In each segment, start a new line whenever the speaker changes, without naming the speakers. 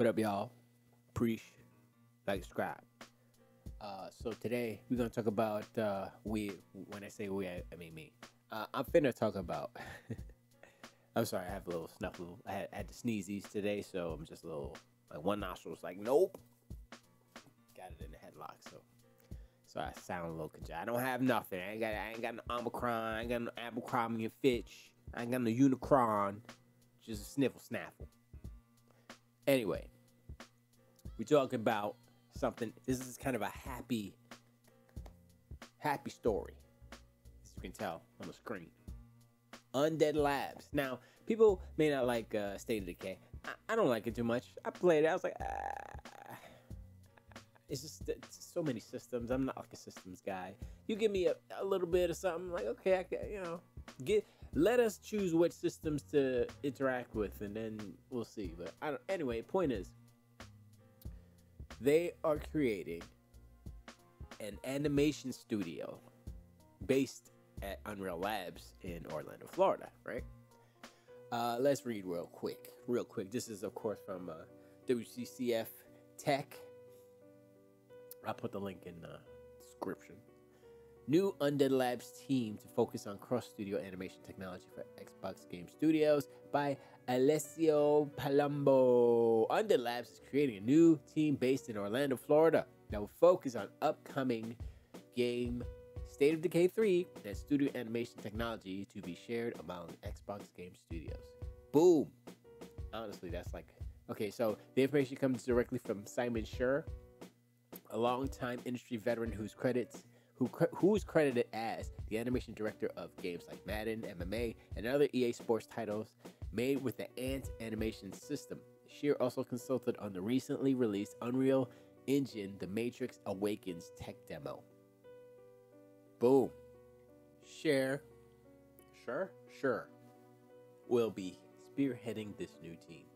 What up, y'all? Preach, like, subscribe. So today we're gonna talk about we. When I say we, I mean me. I'm finna talk about. I'm sorry, I have a little snuffle. I had to sneeze these today, so I'm just a little like one nostril's like nope. Got it in the headlock, so I sound a little congested. I don't have nothing. I ain't got no Omicron. I ain't got no Abercrombie and Fitch. I ain't got no Unicron. Just a sniffle snaffle. Anyway, we talking about something. This is kind of a happy story, as you can tell on the screen. Undead Labs. Now, people may not like State of Decay. I don't like it too much. I played it. I was like, it's just so many systems. I'm not like a systems guy. You give me a little bit of something, like, okay, I can, let us choose which systems to interact with, and then we'll see. But anyway, point is, they are creating an animation studio based at Unreal Labs in Orlando, Florida, right? Let's read real quick. This is, of course, from WCCF Tech. I'll put the link in the description. New Undead Labs team to focus on cross-studio animation technology for Xbox Game Studios by Alessio Palumbo. Undead Labs is creating a new team based in Orlando, Florida that will focus on upcoming game State of Decay 3 and studio animation technology to be shared among Xbox Game Studios. Boom! Honestly, that's like... Okay, so the information comes directly from Simon Schur, a longtime industry veteran who's credited as the animation director of games like Madden, MMA, and other EA Sports titles made with the Ant animation system. Scheer also consulted on the recently released Unreal Engine The Matrix Awakens tech demo. Boom. Scheer will be spearheading this new team,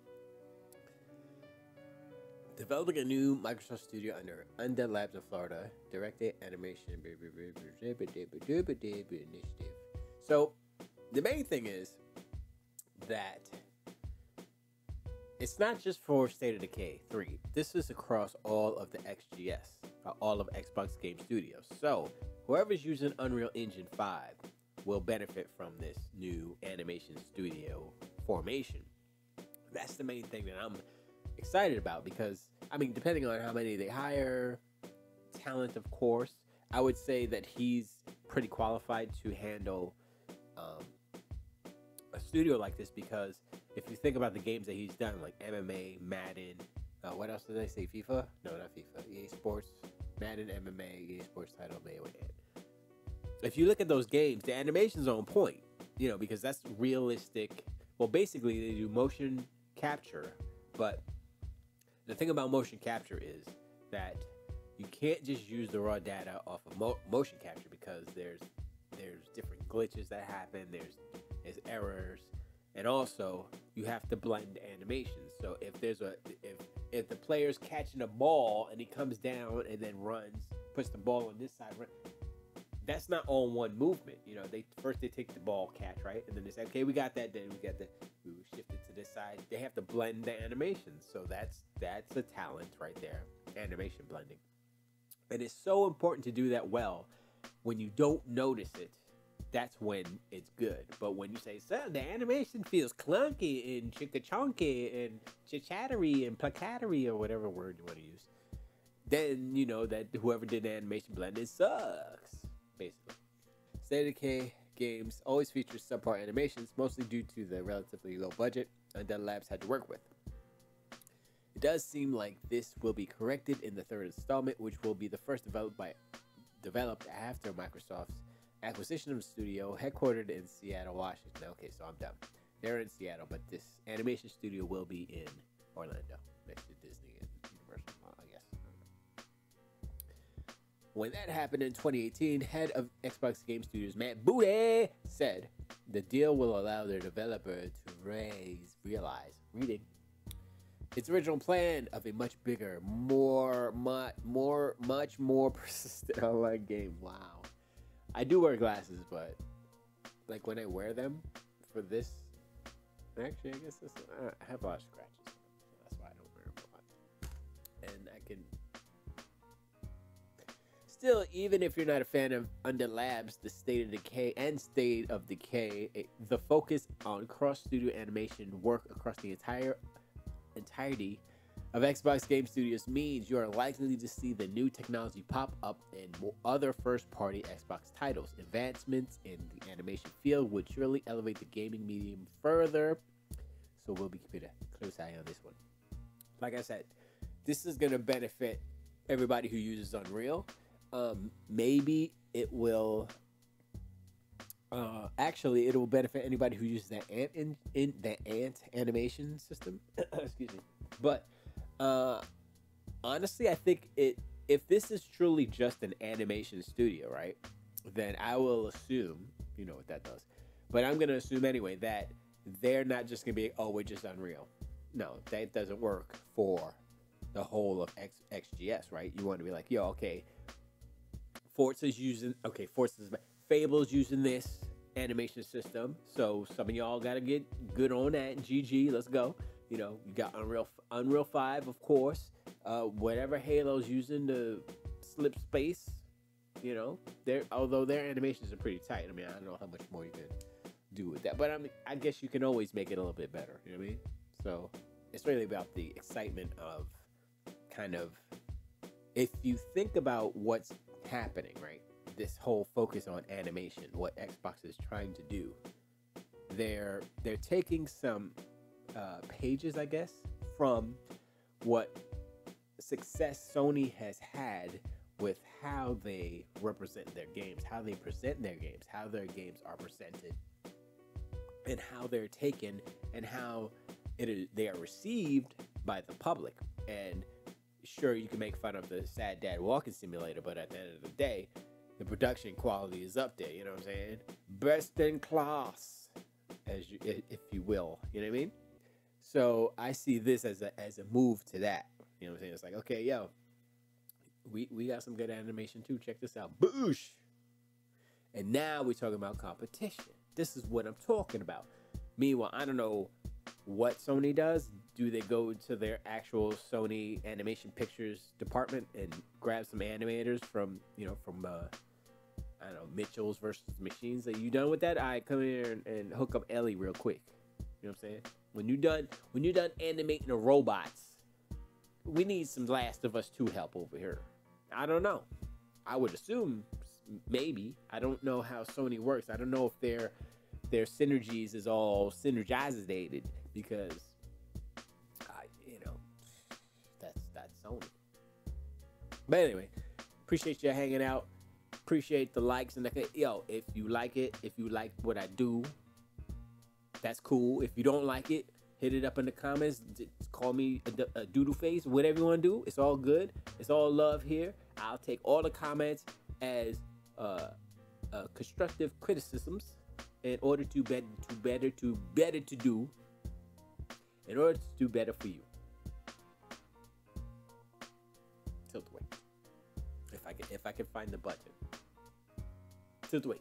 developing a new Microsoft studio under Undead Labs of Florida, directed animation initiative. So, the main thing is that it's not just for State of Decay 3. This is across all of the XGS, all of Xbox Game Studios. So, whoever's using Unreal Engine 5 will benefit from this new animation studio formation. That's the main thing that I'm excited about, because I mean, depending on how many they hire, talent, of course, I would say that he's pretty qualified to handle a studio like this, because if you think about the games that he's done, like MMA, Madden, what else did I say? FIFA? No, not FIFA. EA Sports, Madden, MMA, EA Sports title, if you look at those games, the animation's on point, because that's realistic. Well, basically, they do motion capture, but the thing about motion capture is that you can't just use the raw data off of motion capture, because there's different glitches that happen, there's errors, and also you have to blend animations. So if if the player's catching a ball and he comes down and then runs, puts the ball on this side, that's not all one movement. They take the ball catch, right, and then they say, okay, we got that. Then we shift it to this side. They have to blend the animations. So that's a talent right there, animation blending. And it's so important to do that well. When you don't notice it, that's when it's good. But when you say, son, the animation feels clunky and chicka-chonky and chichattery and placattery, or whatever word you want to use, then you know that whoever did the animation blending sucks, basically. State of Decay games always feature subpar animations, mostly due to the relatively low budget Undead Labs had to work with. It does seem like this will be corrected in the third installment, which will be the first developed after Microsoft's acquisition of the studio, headquartered in Seattle, Washington. Okay, so I'm done. They're in Seattle, but this animation studio will be in Orlando, next to Disney and Universal, I guess. When that happened in 2018, head of Xbox Game Studios, Matt Booty, said the deal will allow their developer to realize its original plan of a much bigger, much more persistent online game. Wow. I do wear glasses, but like when I wear them for this, actually, I guess I have a lot of scratches, so that's why I don't wear them a lot. and I can still, even if you're not a fan of Under Labs, the State of Decay and State of Decay, the focus on cross-studio animation work across the entirety of Xbox Game Studios means you are likely to see the new technology pop up in other first-party Xbox titles. Advancements in the animation field would surely elevate the gaming medium further, so we'll be keeping a close eye on this one. Like I said, this is going to benefit everybody who uses Unreal. Maybe it will. Actually, it will benefit anybody who uses that Ant animation system. Excuse me. But honestly, I think if this is truly just an animation studio, right? Then I will assume, you know what that does. But I'm gonna assume anyway that they're not just gonna be, oh, we're just Unreal. No, that doesn't work for the whole of XGS, right? You want to be like, yo, okay. Forza's Fable's using this animation system, so some of y'all gotta get good on that. GG, let's go. You know, you got Unreal 5, of course. Whatever Halo's using to slip space, you know, although their animations are pretty tight. I mean, I don't know how much more you can do with that, but I mean, I guess you can always make it a little bit better. You know what I mean? So it's really about the excitement of kind of, if you think about what's happening, right? This whole focus on animation, what Xbox is trying to do, they're taking some pages, I guess, from what success Sony has had with how they represent their games, how they present their games, how their games are presented, and how they're taken, and how they are received by the public. And sure, you can make fun of the Sad Dad Walking Simulator, but at the end of the day, the production quality is up there. You know what I'm saying? Best in class, if you will. You know what I mean? So I see this as a move to that. You know what I'm saying? It's like, okay, yo, we got some good animation too. Check this out. Boosh! And now we're talking about competition. This is what I'm talking about. Meanwhile, I don't know what Sony does. Do they go to their actual Sony Animation Pictures department and grab some animators from I don't know, Mitchell's versus Machines? Are you done with that? All right, come here and hook up Ellie real quick. You know what I'm saying? When you're done animating the robots, we need some Last of Us 2 help over here. I don't know. I would assume maybe. I don't know how Sony works. I don't know if their synergies is all synergized, because that's Sony. But anyway, appreciate you hanging out. Appreciate the likes and if you like it, if you like what I do, that's cool. If you don't like it, hit it up in the comments. Call me a doodle face, whatever you want to do. It's all good. It's all love here. I'll take all the comments as constructive criticisms in order to do better for you. Tilt away. If I can find the button. Tilt away.